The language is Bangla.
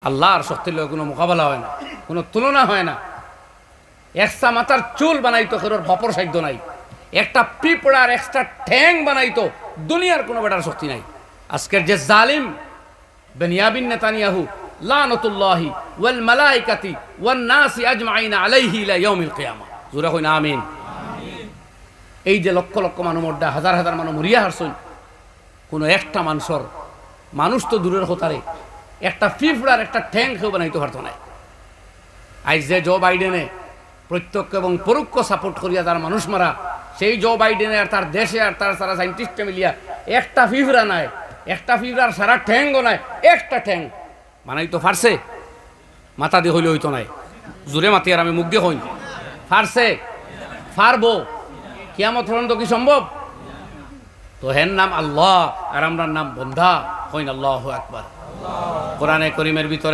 আল্লাহর শক্তির লগে কোনো মোকাবেলা হয় না, কোনো তুলনা হয় না। একটা মাথার চুল বানাইতো কারোর ভপর সাধ্য নাই, একটা পিঁপড়ার এক্সট্রা ঠ্যাং বানাইতো দুনিয়ার কোনো বেটার শক্তি নাই। আজকের যে জালিম বেনিয়ামিন নেতানিয়াহু লানাতুল্লাহি ওয়াল মালাইকাতি ওয়ান নাসি আজমাইন আলাইহি ইলা ইয়াউমিল কিয়ামা, জোরে কই না আমিন। এই যে লক্ষ লক্ষ মানুষ মরডা, হাজার হাজার মানুষ মরিয়া হারছই, কোনো একটা মানুষ তো দূরের হতারে একটা পিঁপড়ার একটা ঠ্যাং কেউ বানাইতে পারতো না। আজ যে জো বাইডেনে প্রত্যক্ষ এবং পরোক্ষ সাপোর্ট করিয়া তার মানুষ মারা, সেই জো বাইডেনে আর তার দেশে আর তার সারা সাইন্টিস্টে মিলিয়া একটা পিঁপড়া নাই, একটা পিঁপড়ার সারা ঠ্যাংও নাই, একটা ঠ্যাং বানাইতো পারছে? মাথা দিয়ে হইলে হইতো নাই, জোরে মাতি আর আমি মুখ দিয়ে হইন পারছে? পারবো? কিয়ামত পর্যন্ত কি সম্ভব? তো হেন নাম আল্লাহ আর আমরার নাম বন্ধা হইন। আল্লাহু আকবার। কোরআনে করিমের ভিতরে